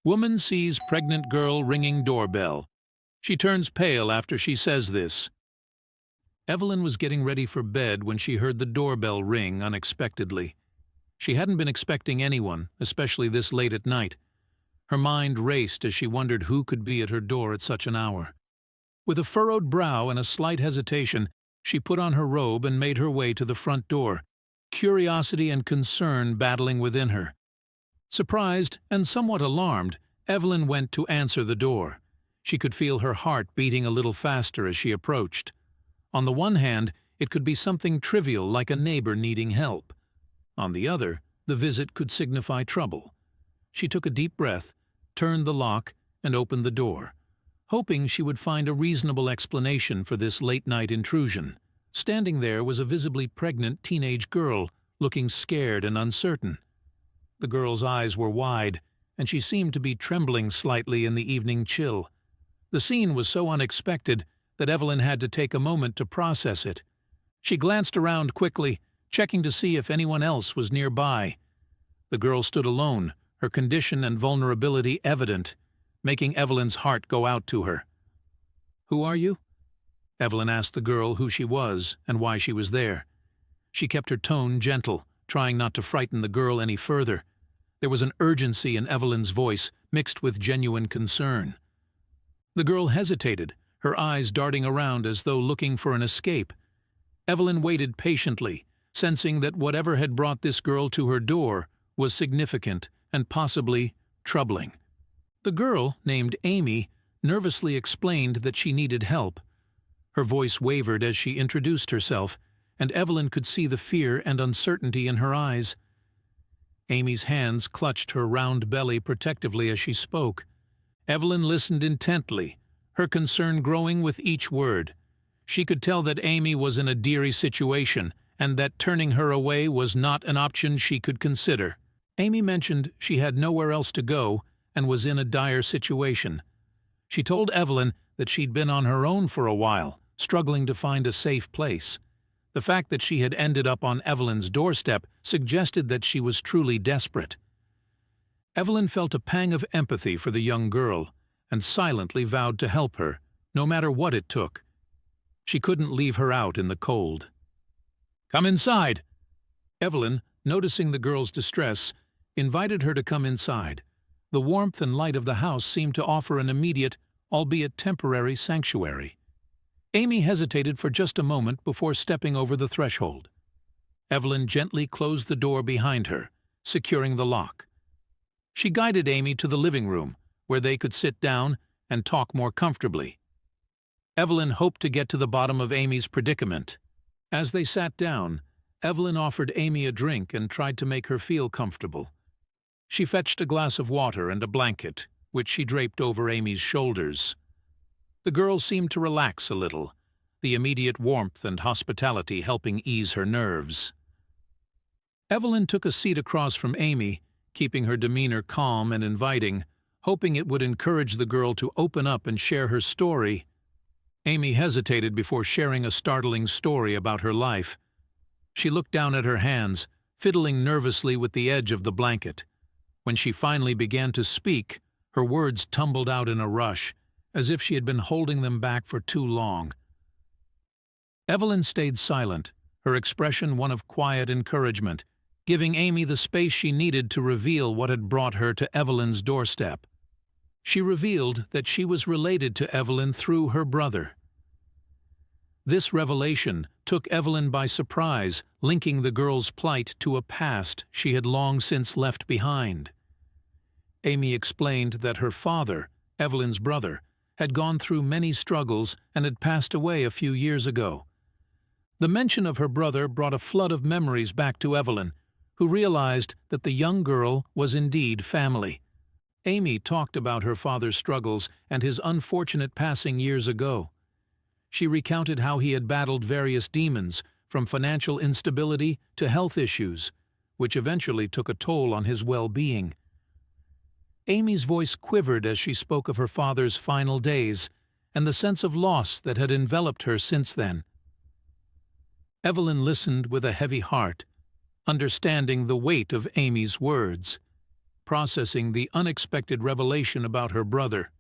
Woman sees pregnant girl ringing doorbell. She turns pale after she says this. Evelyn was getting ready for bed when she heard the doorbell ring unexpectedly. She hadn't been expecting anyone, especially this late at night. Her mind raced as she wondered who could be at her door at such an hour. With a furrowed brow and a slight hesitation, she put on her robe and made her way to the front door, curiosity and concern battling within her. Surprised and somewhat alarmed, Evelyn went to answer the door. She could feel her heart beating a little faster as she approached. On the one hand, it could be something trivial like a neighbor needing help. On the other, the visit could signify trouble. She took a deep breath, turned the lock, and opened the door, hoping she would find a reasonable explanation for this late-night intrusion. Standing there was a visibly pregnant teenage girl, looking scared and uncertain. The girl's eyes were wide, and she seemed to be trembling slightly in the evening chill. The scene was so unexpected that Evelyn had to take a moment to process it. She glanced around quickly, checking to see if anyone else was nearby. The girl stood alone, her condition and vulnerability evident, making Evelyn's heart go out to her. "Who are you?" Evelyn asked the girl who she was and why she was there. She kept her tone gentle, trying not to frighten the girl any further. There was an urgency in Evelyn's voice, mixed with genuine concern. The girl hesitated, her eyes darting around as though looking for an escape. Evelyn waited patiently, sensing that whatever had brought this girl to her door was significant and possibly troubling. The girl, named Amy, nervously explained that she needed help. Her voice wavered as she introduced herself, and Evelyn could see the fear and uncertainty in her eyes. Amy's hands clutched her round belly protectively as she spoke. Evelyn listened intently, her concern growing with each word. She could tell that Amy was in a deary situation, and that turning her away was not an option she could consider. Amy mentioned she had nowhere else to go and was in a dire situation. She told Evelyn that she'd been on her own for a while, struggling to find a safe place. The fact that she had ended up on Evelyn's doorstep suggested that she was truly desperate. Evelyn felt a pang of empathy for the young girl and silently vowed to help her, no matter what it took. She couldn't leave her out in the cold. "Come inside." Evelyn, noticing the girl's distress, invited her to come inside. The warmth and light of the house seemed to offer an immediate, albeit temporary, sanctuary. Amy hesitated for just a moment before stepping over the threshold. Evelyn gently closed the door behind her, securing the lock. She guided Amy to the living room, where they could sit down and talk more comfortably. Evelyn hoped to get to the bottom of Amy's predicament. As they sat down, Evelyn offered Amy a drink and tried to make her feel comfortable. She fetched a glass of water and a blanket, which she draped over Amy's shoulders. The girl seemed to relax a little, the immediate warmth and hospitality helping ease her nerves. Evelyn took a seat across from Amy, keeping her demeanor calm and inviting, hoping it would encourage the girl to open up and share her story. Amy hesitated before sharing a startling story about her life. She looked down at her hands, fiddling nervously with the edge of the blanket. When she finally began to speak, her words tumbled out in a rush, as if she had been holding them back for too long. Evelyn stayed silent, her expression one of quiet encouragement, giving Amy the space she needed to reveal what had brought her to Evelyn's doorstep. She revealed that she was related to Evelyn through her brother. This revelation took Evelyn by surprise, linking the girl's plight to a past she had long since left behind. Amy explained that her father, Evelyn's brother, had gone through many struggles and had passed away a few years ago. The mention of her brother brought a flood of memories back to Evelyn, who realized that the young girl was indeed family. Amy talked about her father's struggles and his unfortunate passing years ago. She recounted how he had battled various demons, from financial instability to health issues, which eventually took a toll on his well-being. Amy's voice quivered as she spoke of her father's final days and the sense of loss that had enveloped her since then. Evelyn listened with a heavy heart, understanding the weight of Amy's words. processing the unexpected revelation about her brother.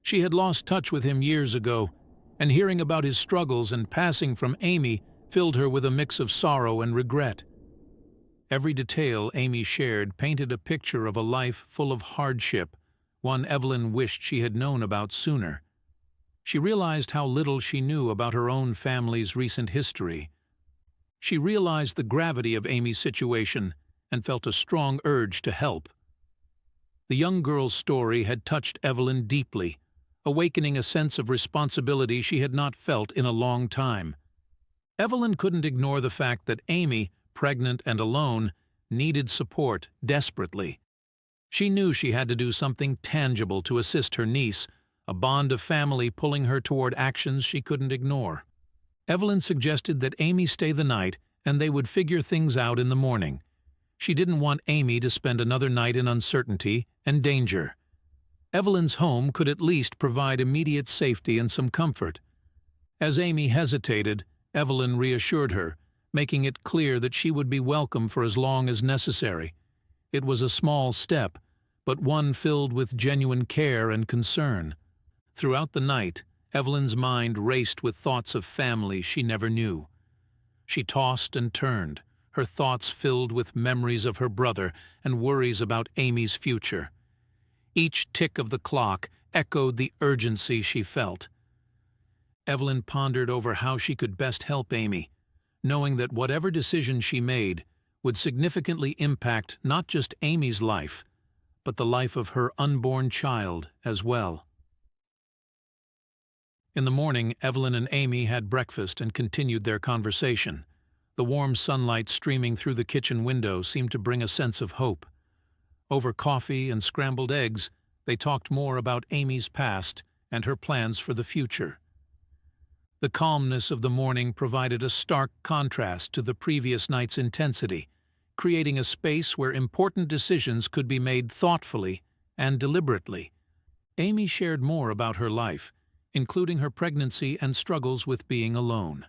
She had lost touch with him years ago, and hearing about his struggles and passing from Amy filled her with a mix of sorrow and regret. Every detail Amy shared painted a picture of a life full of hardship, one Evelyn wished she had known about sooner. She realized how little she knew about her own family's recent history. She realized the gravity of Amy's situation and felt a strong urge to help. The young girl's story had touched Evelyn deeply, awakening a sense of responsibility she had not felt in a long time. Evelyn couldn't ignore the fact that Amy, pregnant and alone, needed support desperately. She knew she had to do something tangible to assist her niece, a bond of family pulling her toward actions she couldn't ignore. Evelyn suggested that Amy stay the night and they would figure things out in the morning. She didn't want Amy to spend another night in uncertainty and danger. Evelyn's home could at least provide immediate safety and some comfort. As Amy hesitated, Evelyn reassured her, making it clear that she would be welcome for as long as necessary. It was a small step, but one filled with genuine care and concern. Throughout the night, Evelyn's mind raced with thoughts of family she never knew. She tossed and turned, her thoughts filled with memories of her brother and worries about Amy's future. Each tick of the clock echoed the urgency she felt. Evelyn pondered over how she could best help Amy, knowing that whatever decision she made would significantly impact not just Amy's life, but the life of her unborn child as well. In the morning, Evelyn and Amy had breakfast and continued their conversation. The warm sunlight streaming through the kitchen window seemed to bring a sense of hope. Over coffee and scrambled eggs, they talked more about Amy's past and her plans for the future. The calmness of the morning provided a stark contrast to the previous night's intensity, creating a space where important decisions could be made thoughtfully and deliberately. Amy shared more about her life, including her pregnancy and struggles with being alone.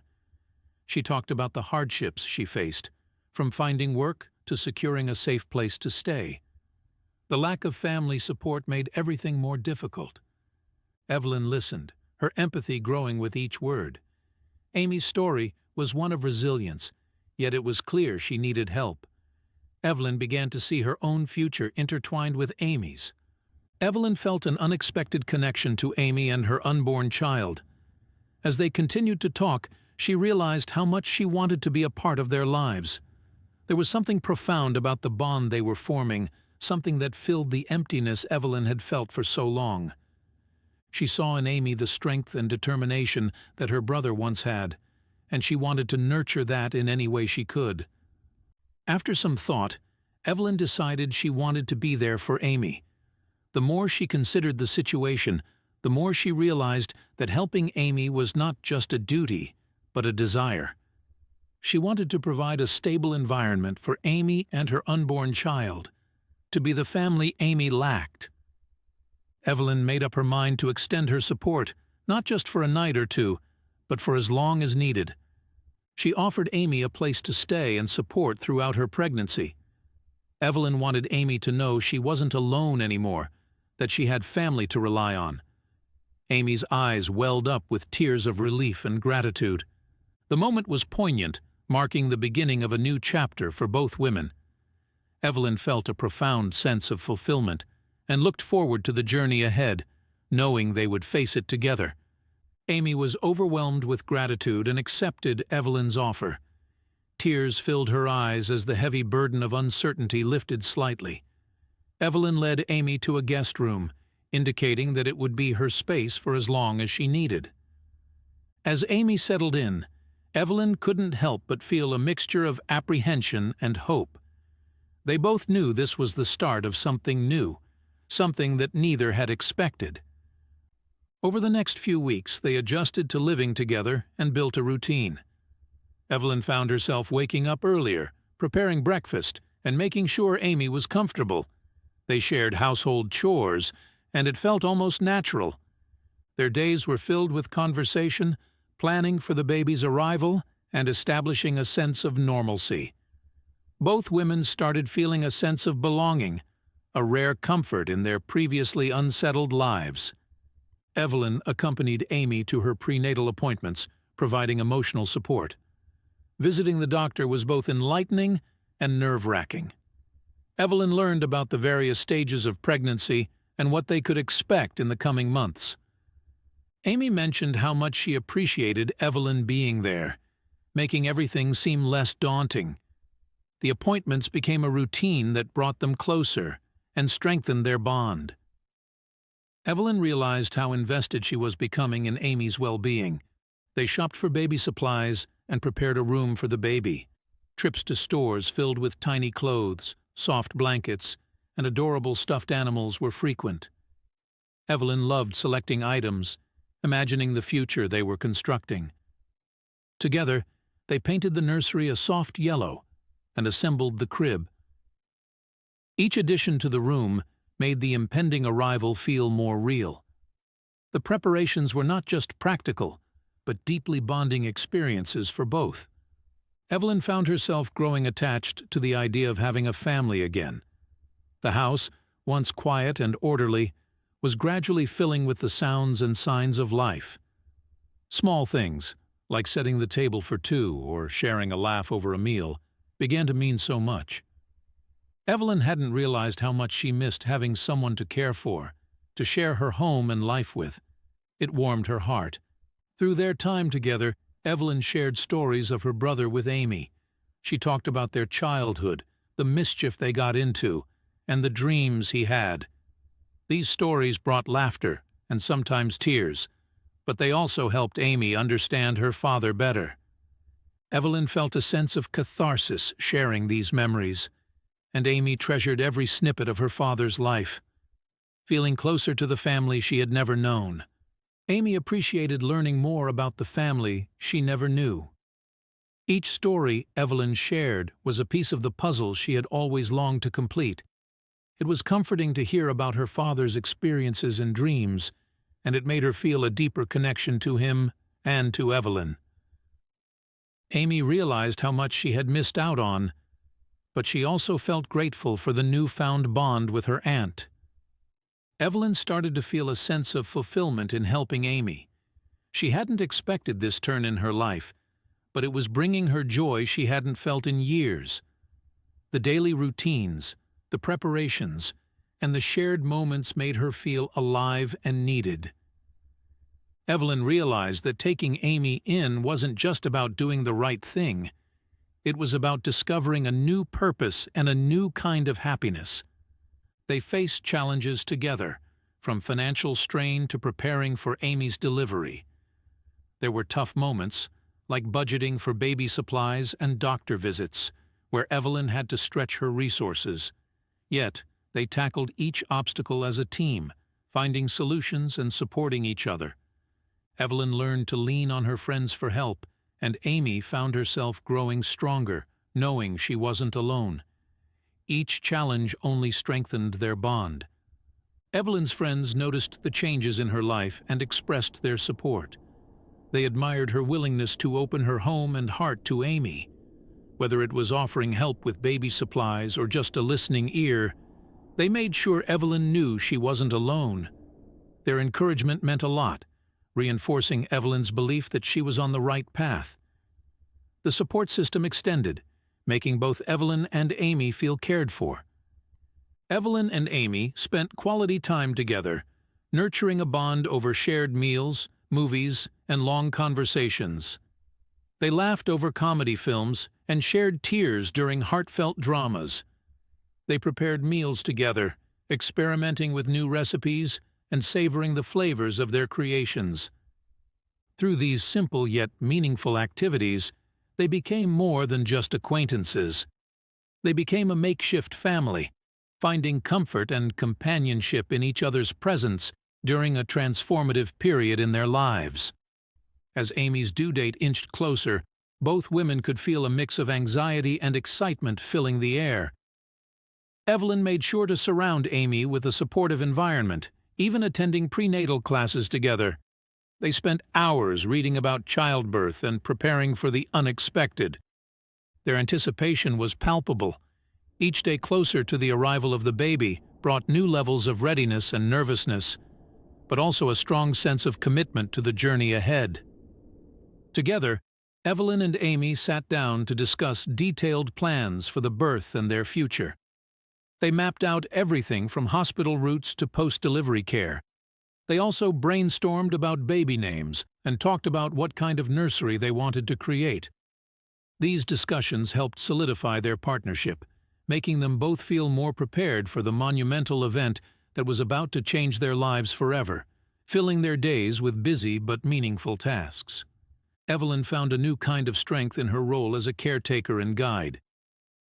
She talked about the hardships she faced, from finding work to securing a safe place to stay. The lack of family support made everything more difficult. Evelyn listened, her empathy growing with each word. Amy's story was one of resilience, yet it was clear she needed help. Evelyn began to see her own future intertwined with Amy's. Evelyn felt an unexpected connection to Amy and her unborn child. As they continued to talk, she realized how much she wanted to be a part of their lives. There was something profound about the bond they were forming, something that filled the emptiness Evelyn had felt for so long. She saw in Amy the strength and determination that her brother once had, and she wanted to nurture that in any way she could. After some thought, Evelyn decided she wanted to be there for Amy. The more she considered the situation, the more she realized that helping Amy was not just a duty, but a desire. She wanted to provide a stable environment for Amy and her unborn child, to be the family Amy lacked. Evelyn made up her mind to extend her support, not just for a night or two, but for as long as needed. She offered Amy a place to stay and support throughout her pregnancy. Evelyn wanted Amy to know she wasn't alone anymore, that she had family to rely on. Amy's eyes welled up with tears of relief and gratitude. The moment was poignant, marking the beginning of a new chapter for both women. Evelyn felt a profound sense of fulfillment and looked forward to the journey ahead, knowing they would face it together. Amy was overwhelmed with gratitude and accepted Evelyn's offer. Tears filled her eyes as the heavy burden of uncertainty lifted slightly. Evelyn led Amy to a guest room, indicating that it would be her space for as long as she needed. As Amy settled in, Evelyn couldn't help but feel a mixture of apprehension and hope. They both knew this was the start of something new, something that neither had expected. Over the next few weeks, they adjusted to living together and built a routine. Evelyn found herself waking up earlier, preparing breakfast, and making sure Amy was comfortable. They shared household chores, and it felt almost natural. Their days were filled with conversation, planning for the baby's arrival, and establishing a sense of normalcy. Both women started feeling a sense of belonging, a rare comfort in their previously unsettled lives. Evelyn accompanied Amy to her prenatal appointments, providing emotional support. Visiting the doctor was both enlightening and nerve-wracking. Evelyn learned about the various stages of pregnancy and what they could expect in the coming months. Amy mentioned how much she appreciated Evelyn being there, making everything seem less daunting. The appointments became a routine that brought them closer and strengthened their bond. Evelyn realized how invested she was becoming in Amy's well-being. They shopped for baby supplies and prepared a room for the baby. Trips to stores filled with tiny clothes, soft blankets, and adorable stuffed animals were frequent. Evelyn loved selecting items, imagining the future they were constructing. Together, they painted the nursery a soft yellow and assembled the crib. Each addition to the room made the impending arrival feel more real. The preparations were not just practical, but deeply bonding experiences for both. Evelyn found herself growing attached to the idea of having a family again. The house, once quiet and orderly, was gradually filling with the sounds and signs of life. Small things, like setting the table for two or sharing a laugh over a meal, began to mean so much. Evelyn hadn't realized how much she missed having someone to care for, to share her home and life with. It warmed her heart. Through their time together, Evelyn shared stories of her brother with Amy. She talked about their childhood, the mischief they got into, and the dreams he had. These stories brought laughter and sometimes tears, but they also helped Amy understand her father better. Evelyn felt a sense of catharsis sharing these memories, and Amy treasured every snippet of her father's life, feeling closer to the family she had never known. Amy appreciated learning more about the family she never knew. Each story Evelyn shared was a piece of the puzzle she had always longed to complete. It was comforting to hear about her father's experiences and dreams, and it made her feel a deeper connection to him and to Evelyn. Amy realized how much she had missed out on, but she also felt grateful for the newfound bond with her aunt. Evelyn started to feel a sense of fulfillment in helping Amy. She hadn't expected this turn in her life, but it was bringing her joy she hadn't felt in years. The daily routines, the preparations, and the shared moments made her feel alive and needed. Evelyn realized that taking Amy in wasn't just about doing the right thing. It was about discovering a new purpose and a new kind of happiness. They faced challenges together, from financial strain to preparing for Amy's delivery. There were tough moments, like budgeting for baby supplies and doctor visits, where Evelyn had to stretch her resources. Yet, they tackled each obstacle as a team, finding solutions and supporting each other. Evelyn learned to lean on her friends for help, and Amy found herself growing stronger, knowing she wasn't alone. Each challenge only strengthened their bond. Evelyn's friends noticed the changes in her life and expressed their support. They admired her willingness to open her home and heart to Amy. Whether it was offering help with baby supplies or just a listening ear, they made sure Evelyn knew she wasn't alone. Their encouragement meant a lot, reinforcing Evelyn's belief that she was on the right path. The support system extended, making both Evelyn and Amy feel cared for. Evelyn and Amy spent quality time together, nurturing a bond over shared meals, movies, and long conversations. They laughed over comedy films and shared tears during heartfelt dramas. They prepared meals together, experimenting with new recipes and savoring the flavors of their creations. Through these simple yet meaningful activities, they became more than just acquaintances. They became a makeshift family, finding comfort and companionship in each other's presence during a transformative period in their lives. As Amy's due date inched closer, both women could feel a mix of anxiety and excitement filling the air. Evelyn made sure to surround Amy with a supportive environment, even attending prenatal classes together. They spent hours reading about childbirth and preparing for the unexpected. Their anticipation was palpable. Each day closer to the arrival of the baby brought new levels of readiness and nervousness, but also a strong sense of commitment to the journey ahead. Together, Evelyn and Amy sat down to discuss detailed plans for the birth and their future. They mapped out everything from hospital routes to post-delivery care. They also brainstormed about baby names and talked about what kind of nursery they wanted to create. These discussions helped solidify their partnership, making them both feel more prepared for the monumental event that was about to change their lives forever, filling their days with busy but meaningful tasks. Evelyn found a new kind of strength in her role as a caretaker and guide.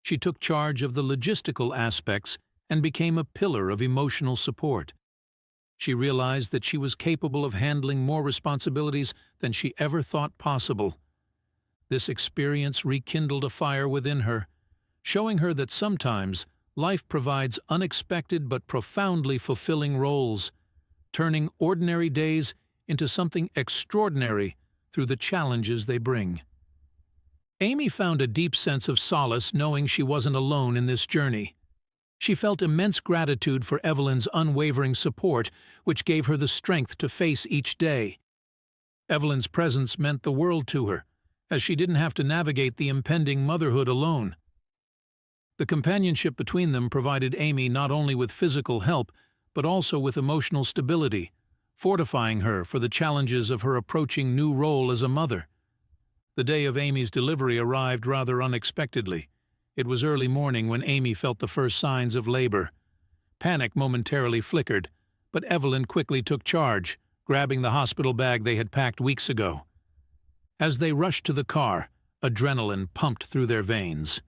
She took charge of the logistical aspects and became a pillar of emotional support. She realized that she was capable of handling more responsibilities than she ever thought possible. This experience rekindled a fire within her, showing her that sometimes life provides unexpected but profoundly fulfilling roles, turning ordinary days into something extraordinary through the challenges they bring. Amy found a deep sense of solace knowing she wasn't alone in this journey. She felt immense gratitude for Evelyn's unwavering support, which gave her the strength to face each day. Evelyn's presence meant the world to her, as she didn't have to navigate the impending motherhood alone. The companionship between them provided Amy not only with physical help, but also with emotional stability, fortifying her for the challenges of her approaching new role as a mother. The day of Amy's delivery arrived rather unexpectedly. It was early morning when Amy felt the first signs of labor. Panic momentarily flickered, but Evelyn quickly took charge, grabbing the hospital bag they had packed weeks ago. As they rushed to the car, adrenaline pumped through their veins.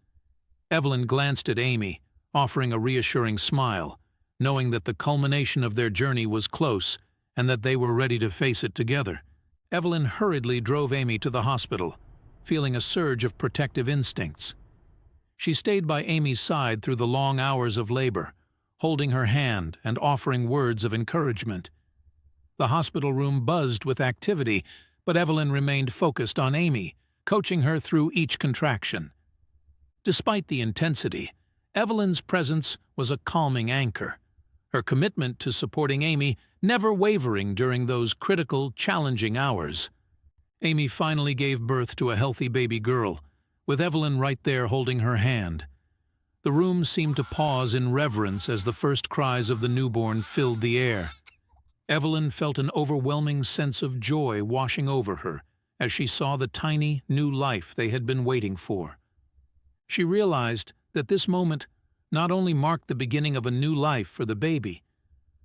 Evelyn glanced at Amy, offering a reassuring smile, knowing that the culmination of their journey was close and that they were ready to face it together. Evelyn hurriedly drove Amy to the hospital, feeling a surge of protective instincts. She stayed by Amy's side through the long hours of labor, holding her hand and offering words of encouragement. The hospital room buzzed with activity, but Evelyn remained focused on Amy, coaching her through each contraction. Despite the intensity, Evelyn's presence was a calming anchor, her commitment to supporting Amy never wavering during those critical, challenging hours. Amy finally gave birth to a healthy baby girl, with Evelyn right there holding her hand. The room seemed to pause in reverence as the first cries of the newborn filled the air. Evelyn felt an overwhelming sense of joy washing over her as she saw the tiny, new life they had been waiting for. She realized that this moment not only marked the beginning of a new life for the baby,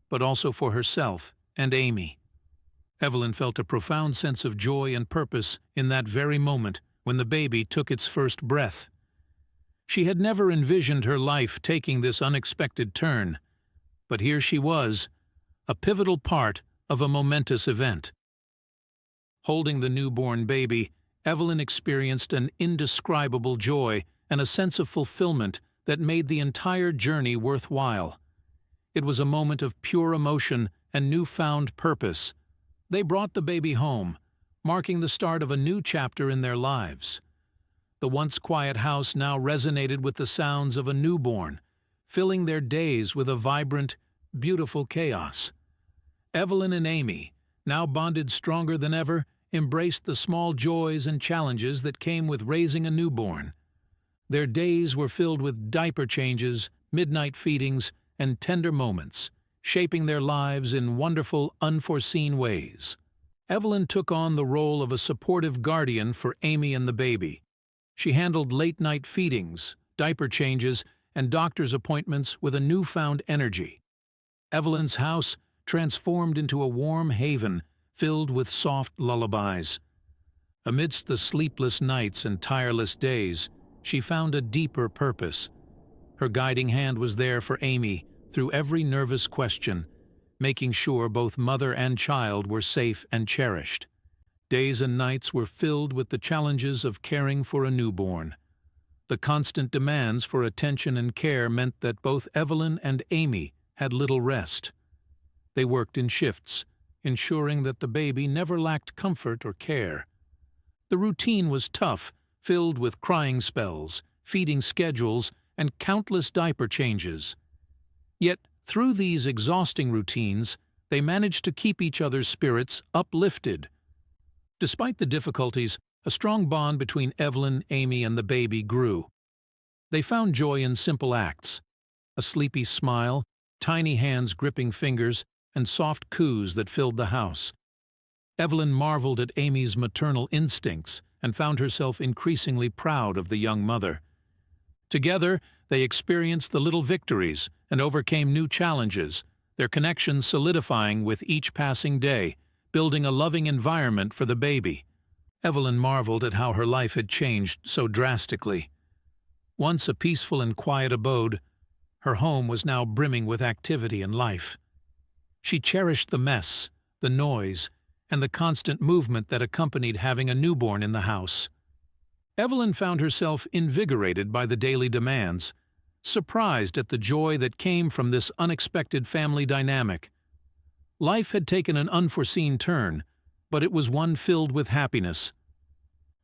but also for herself and Amy. Evelyn felt a profound sense of joy and purpose in that very moment when the baby took its first breath. She had never envisioned her life taking this unexpected turn, but here she was, a pivotal part of a momentous event. Holding the newborn baby, Evelyn experienced an indescribable joy and a sense of fulfillment that made the entire journey worthwhile. It was a moment of pure emotion and newfound purpose. They brought the baby home, marking the start of a new chapter in their lives. The once quiet house now resonated with the sounds of a newborn, filling their days with a vibrant, beautiful chaos. Evelyn and Amy, now bonded stronger than ever, embraced the small joys and challenges that came with raising a newborn. Their days were filled with diaper changes, midnight feedings, and tender moments, shaping their lives in wonderful, unforeseen ways. Evelyn took on the role of a supportive guardian for Amy and the baby. She handled late-night feedings, diaper changes, and doctor's appointments with a newfound energy. Evelyn's house transformed into a warm haven filled with soft lullabies. Amidst the sleepless nights and tireless days, she found a deeper purpose. Her guiding hand was there for Amy through every nervous question, making sure both mother and child were safe and cherished. Days and nights were filled with the challenges of caring for a newborn. The constant demands for attention and care meant that both Evelyn and Amy had little rest. They worked in shifts, ensuring that the baby never lacked comfort or care. The routine was tough, filled with crying spells, feeding schedules, and countless diaper changes. Yet, Through these exhausting routines, they managed to keep each other's spirits uplifted. Despite the difficulties, a strong bond between Evelyn, Amy, and the baby grew. They found joy in simple acts: a sleepy smile, tiny hands gripping fingers, and soft coos that filled the house. Evelyn marveled at Amy's maternal instincts and found herself increasingly proud of the young mother. Together, they experienced the little victories and overcame new challenges, their connection solidifying with each passing day, building a loving environment for the baby. Evelyn marveled at how her life had changed so drastically. Once a peaceful and quiet abode, her home was now brimming with activity and life. She cherished the mess, the noise, and the constant movement that accompanied having a newborn in the house. Evelyn found herself invigorated by the daily demands, surprised at the joy that came from this unexpected family dynamic. Life had taken an unforeseen turn, but it was one filled with happiness.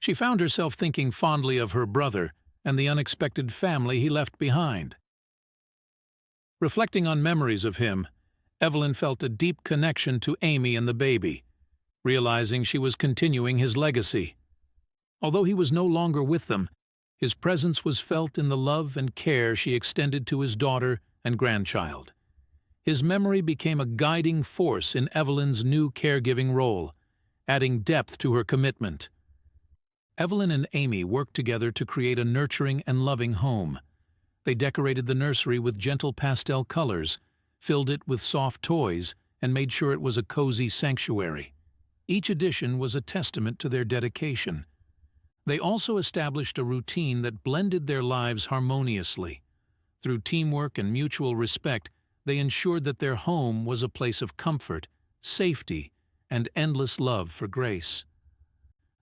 She found herself thinking fondly of her brother and the unexpected family he left behind. Reflecting on memories of him, Evelyn felt a deep connection to Amy and the baby, realizing she was continuing his legacy. Although he was no longer with them, his presence was felt in the love and care she extended to his daughter and grandchild. His memory became a guiding force in Evelyn's new caregiving role, adding depth to her commitment. Evelyn and Amy worked together to create a nurturing and loving home. They decorated the nursery with gentle pastel colors, filled it with soft toys, and made sure it was a cozy sanctuary. Each addition was a testament to their dedication. They also established a routine that blended their lives harmoniously. Through teamwork and mutual respect, they ensured that their home was a place of comfort, safety, and endless love for Grace.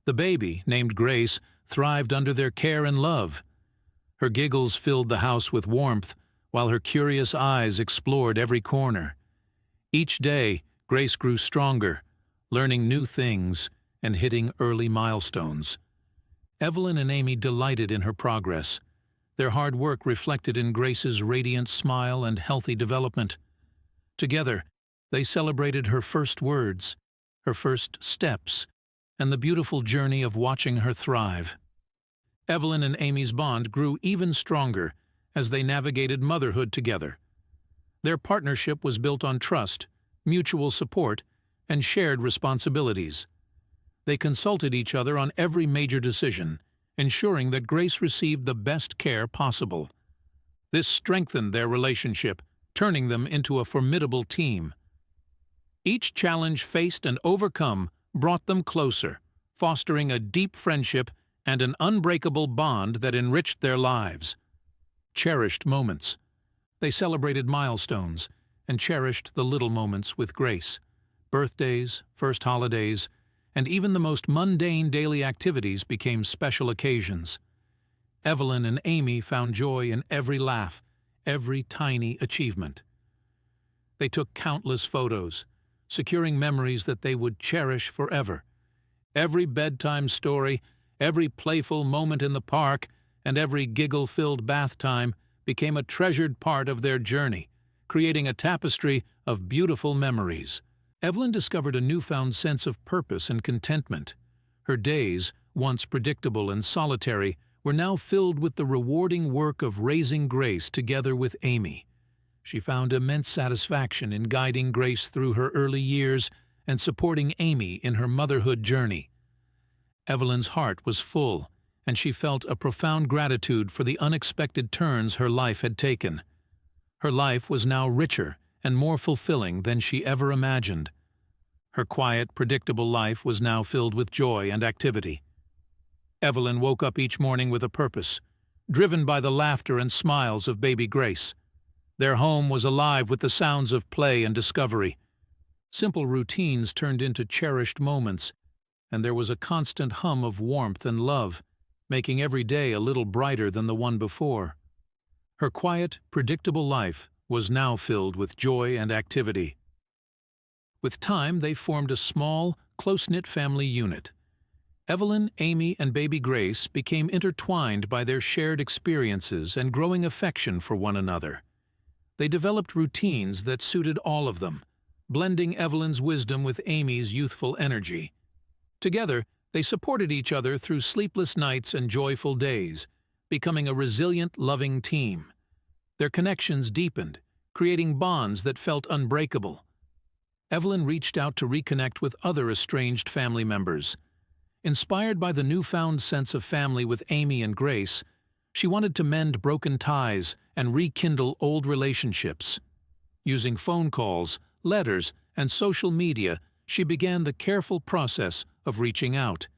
The baby, named Grace, thrived under their care and love. Her giggles filled the house with warmth, while her curious eyes explored every corner. Each day, Grace grew stronger, learning new things and hitting early milestones. Evelyn and Amy delighted in her progress. Their hard work reflected in Grace's radiant smile and healthy development. Together, they celebrated her first words, her first steps, and the beautiful journey of watching her thrive. Evelyn and Amy's bond grew even stronger as they navigated motherhood together. Their partnership was built on trust, mutual support, and shared responsibilities. They consulted each other on every major decision, ensuring that Grace received the best care possible. This strengthened their relationship, turning them into a formidable team. Each challenge faced and overcome brought them closer, fostering a deep friendship and an unbreakable bond that enriched their lives. Cherished moments. They celebrated milestones and cherished the little moments with Grace. Birthdays, first holidays, and even the most mundane daily activities became special occasions. Evelyn and Amy found joy in every laugh, every tiny achievement. They took countless photos, securing memories that they would cherish forever. Every bedtime story, every playful moment in the park, and every giggle-filled bath time became a treasured part of their journey, creating a tapestry of beautiful memories. Evelyn discovered a newfound sense of purpose and contentment. Her days, once predictable and solitary, were now filled with the rewarding work of raising Grace together with Amy. She found immense satisfaction in guiding Grace through her early years and supporting Amy in her motherhood journey. Evelyn's heart was full, and she felt a profound gratitude for the unexpected turns her life had taken. Her life was now richer and more fulfilling than she ever imagined. Her quiet, predictable life was now filled with joy and activity. Evelyn woke up each morning with a purpose, driven by the laughter and smiles of baby Grace. Their home was alive with the sounds of play and discovery. Simple routines turned into cherished moments, and there was a constant hum of warmth and love, making every day a little brighter than the one before. Her quiet, predictable life was now filled with joy and activity. With time, they formed a small, close-knit family unit. Evelyn, Amy, and baby Grace became intertwined by their shared experiences and growing affection for one another. They developed routines that suited all of them, blending Evelyn's wisdom with Amy's youthful energy. Together, they supported each other through sleepless nights and joyful days, becoming a resilient, loving team. Their connections deepened, creating bonds that felt unbreakable. Evelyn reached out to reconnect with other estranged family members. Inspired by the newfound sense of family with Amy and Grace, she wanted to mend broken ties and rekindle old relationships. Using phone calls, letters, and social media, she began the careful process of reaching out.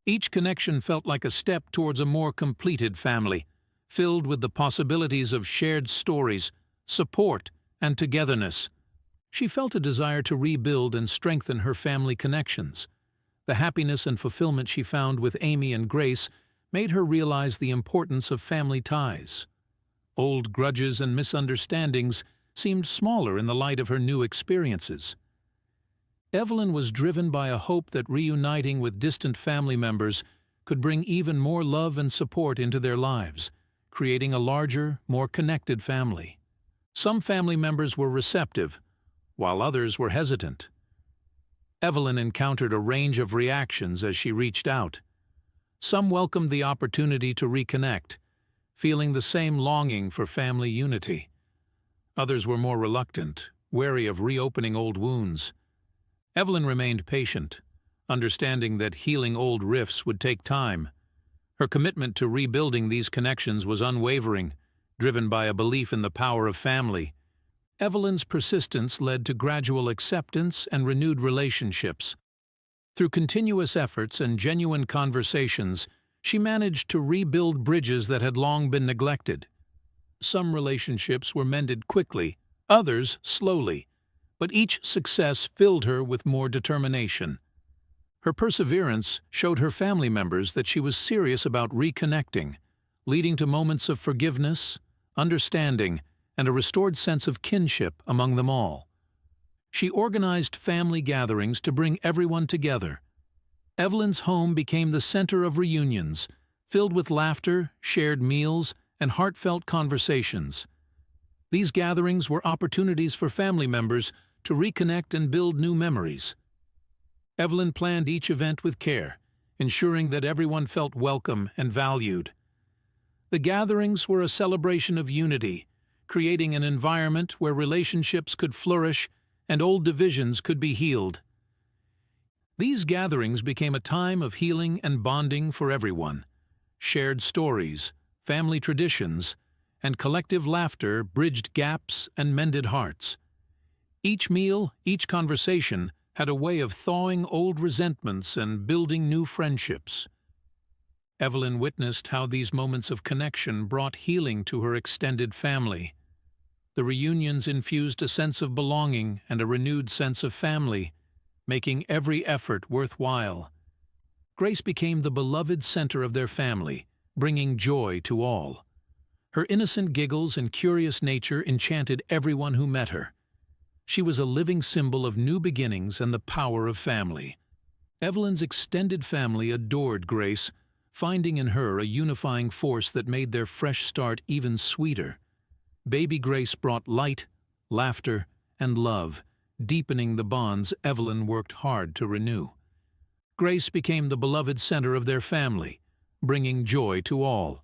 Each connection felt like a step towards a more completed family, filled with the possibilities of shared stories, support, and togetherness. She felt a desire to rebuild and strengthen her family connections. The happiness and fulfillment she found with Amy and Grace made her realize the importance of family ties. Old grudges and misunderstandings seemed smaller in the light of her new experiences. Evelyn was driven by a hope that reuniting with distant family members could bring even more love and support into their lives, creating a larger, more connected family. Some family members were receptive, while others were hesitant. Evelyn encountered a range of reactions as she reached out. Some welcomed the opportunity to reconnect, feeling the same longing for family unity. Others were more reluctant, wary of reopening old wounds. Evelyn remained patient, understanding that healing old rifts would take time. Her commitment to rebuilding these connections was unwavering, driven by a belief in the power of family. Evelyn's persistence led to gradual acceptance and renewed relationships. Through continuous efforts and genuine conversations, she managed to rebuild bridges that had long been neglected. Some relationships were mended quickly, others slowly, but each success filled her with more determination. Her perseverance showed her family members that she was serious about reconnecting, leading to moments of forgiveness, understanding, and a restored sense of kinship among them all. She organized family gatherings to bring everyone together. Evelyn's home became the center of reunions, filled with laughter, shared meals, and heartfelt conversations. These gatherings were opportunities for family members to reconnect and build new memories. Evelyn planned each event with care, ensuring that everyone felt welcome and valued. The gatherings were a celebration of unity, creating an environment where relationships could flourish and old divisions could be healed. These gatherings became a time of healing and bonding for everyone. Shared stories, family traditions, and collective laughter bridged gaps and mended hearts. Each meal, each conversation, had a way of thawing old resentments and building new friendships. Evelyn witnessed how these moments of connection brought healing to her extended family. The reunions infused a sense of belonging and a renewed sense of family, making every effort worthwhile. Grace became the beloved center of their family, bringing joy to all. Her innocent giggles and curious nature enchanted everyone who met her. She was a living symbol of new beginnings and the power of family. Evelyn's extended family adored Grace, finding in her a unifying force that made their fresh start even sweeter. Baby Grace brought light, laughter, and love, deepening the bonds Evelyn worked hard to renew. Grace became the beloved center of their family, bringing joy to all.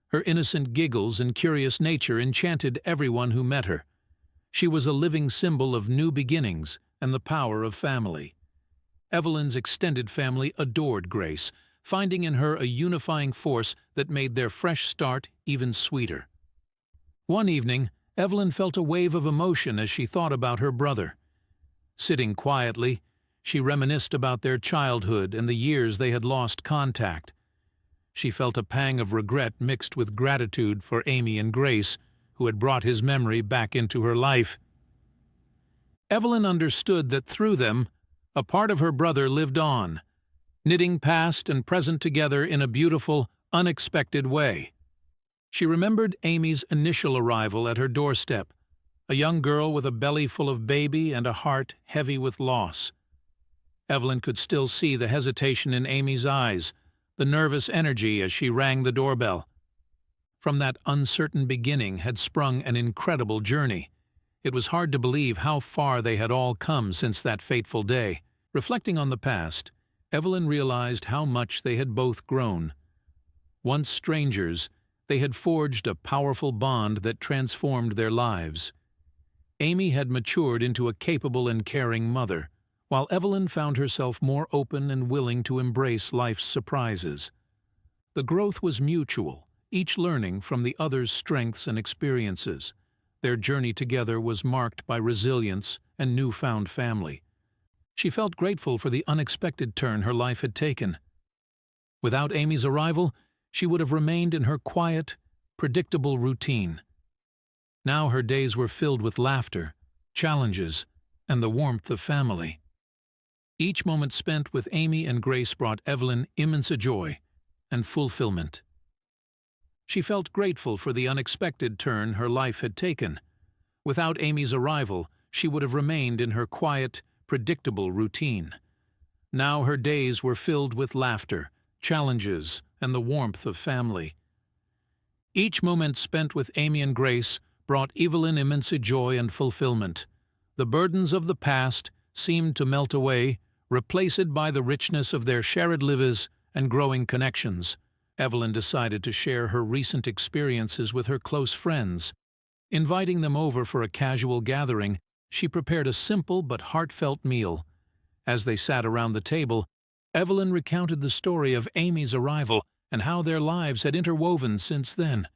Her innocent giggles and curious nature enchanted everyone who met her. She was a living symbol of new beginnings and the power of family. Evelyn's extended family adored Grace, finding in her a unifying force that made their fresh start even sweeter. One evening, Evelyn felt a wave of emotion as she thought about her brother. Sitting quietly, she reminisced about their childhood and the years they had lost contact. She felt a pang of regret mixed with gratitude for Amy and Grace, who had brought his memory back into her life. Evelyn understood that through them, a part of her brother lived on, knitting past and present together in a beautiful, unexpected way. She remembered Amy's initial arrival at her doorstep, a young girl with a belly full of baby and a heart heavy with loss. Evelyn could still see the hesitation in Amy's eyes, the nervous energy as she rang the doorbell. From that uncertain beginning had sprung an incredible journey. It was hard to believe how far they had all come since that fateful day. Reflecting on the past, Evelyn realized how much they had both grown. Once strangers, they had forged a powerful bond that transformed their lives. Amy had matured into a capable and caring mother, while Evelyn found herself more open and willing to embrace life's surprises. The growth was mutual, each learning from the other's strengths and experiences. Their journey together was marked by resilience and newfound family. She felt grateful for the unexpected turn her life had taken. Without Amy's arrival, she would have remained in her quiet, predictable routine. Now her days were filled with laughter, challenges, and the warmth of family. Each moment spent with Amy and Grace brought Evelyn immense joy and fulfillment. She felt grateful for the unexpected turn her life had taken. Without Amy's arrival, she would have remained in her quiet, predictable routine. Now her days were filled with laughter, challenges, and the warmth of family. Each moment spent with Amy and Grace brought Evelyn immense joy and fulfillment. The burdens of the past seemed to melt away, replaced by the richness of their shared lives and growing connections. Evelyn decided to share her recent experiences with her close friends. Inviting them over for a casual gathering, she prepared a simple but heartfelt meal. As they sat around the table, Evelyn recounted the story of Amy's arrival and how their lives had interwoven since then.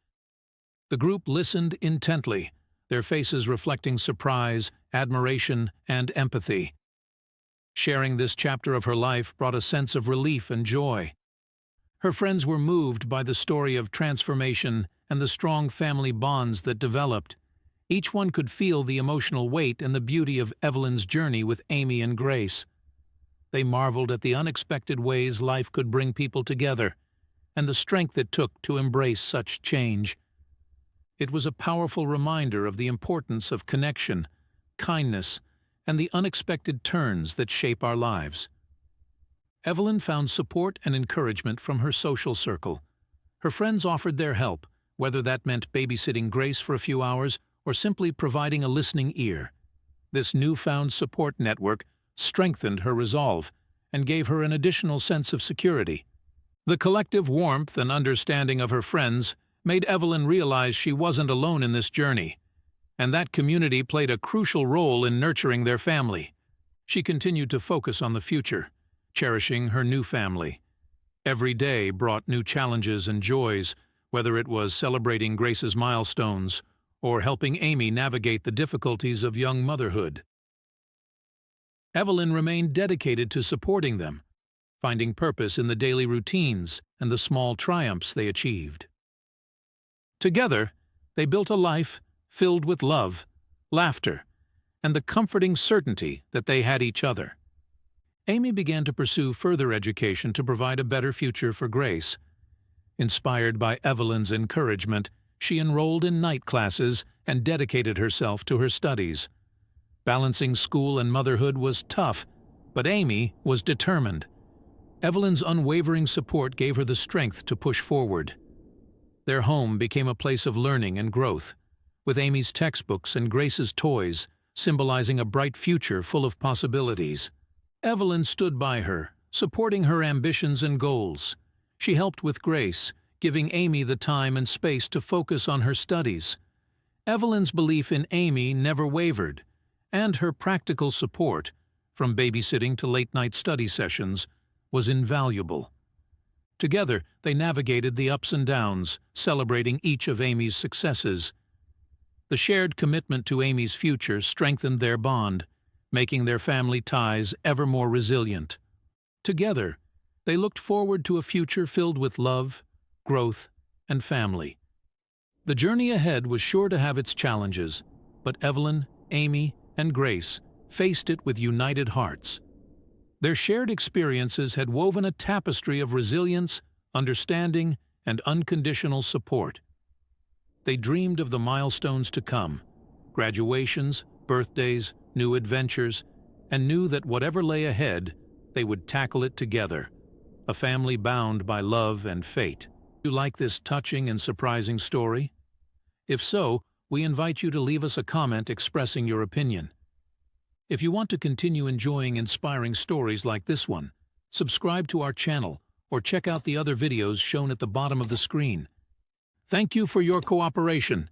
The group listened intently, their faces reflecting surprise, admiration, and empathy. Sharing this chapter of her life brought a sense of relief and joy. Her friends were moved by the story of transformation and the strong family bonds that developed. Each one could feel the emotional weight and the beauty of Evelyn's journey with Amy and Grace. They marveled at the unexpected ways life could bring people together, and the strength it took to embrace such change. It was a powerful reminder of the importance of connection, kindness, and the unexpected turns that shape our lives. Evelyn found support and encouragement from her social circle. Her friends offered their help, whether that meant babysitting Grace for a few hours or simply providing a listening ear. This newfound support network strengthened her resolve and gave her an additional sense of security. The collective warmth and understanding of her friends made Evelyn realize she wasn't alone in this journey, and that community played a crucial role in nurturing their family. She continued to focus on the future, cherishing her new family. Every day brought new challenges and joys, whether it was celebrating Grace's milestones or helping Amy navigate the difficulties of young motherhood. Evelyn remained dedicated to supporting them, finding purpose in the daily routines and the small triumphs they achieved. Together, they built a life filled with love, laughter, and the comforting certainty that they had each other. Amy began to pursue further education to provide a better future for Grace. Inspired by Evelyn's encouragement, she enrolled in night classes and dedicated herself to her studies. Balancing school and motherhood was tough, but Amy was determined. Evelyn's unwavering support gave her the strength to push forward. Their home became a place of learning and growth, with Amy's textbooks and Grace's toys symbolizing a bright future full of possibilities. Evelyn stood by her, supporting her ambitions and goals. She helped with Grace, giving Amy the time and space to focus on her studies. Evelyn's belief in Amy never wavered, and her practical support, from babysitting to late-night study sessions, was invaluable. Together, they navigated the ups and downs, celebrating each of Amy's successes. The shared commitment to Amy's future strengthened their bond, making their family ties ever more resilient. Together, they looked forward to a future filled with love, growth, and family. The journey ahead was sure to have its challenges, but Evelyn, Amy, and Grace faced it with united hearts. Their shared experiences had woven a tapestry of resilience, understanding, and unconditional support. They dreamed of the milestones to come, graduations, birthdays, new adventures, and knew that whatever lay ahead, they would tackle it together, a family bound by love and fate. you like this touching and surprising story? If so, we invite you to leave us a comment expressing your opinion. If you want to continue enjoying inspiring stories like this one, subscribe to our channel or check out the other videos shown at the bottom of the screen. Thank you for your cooperation.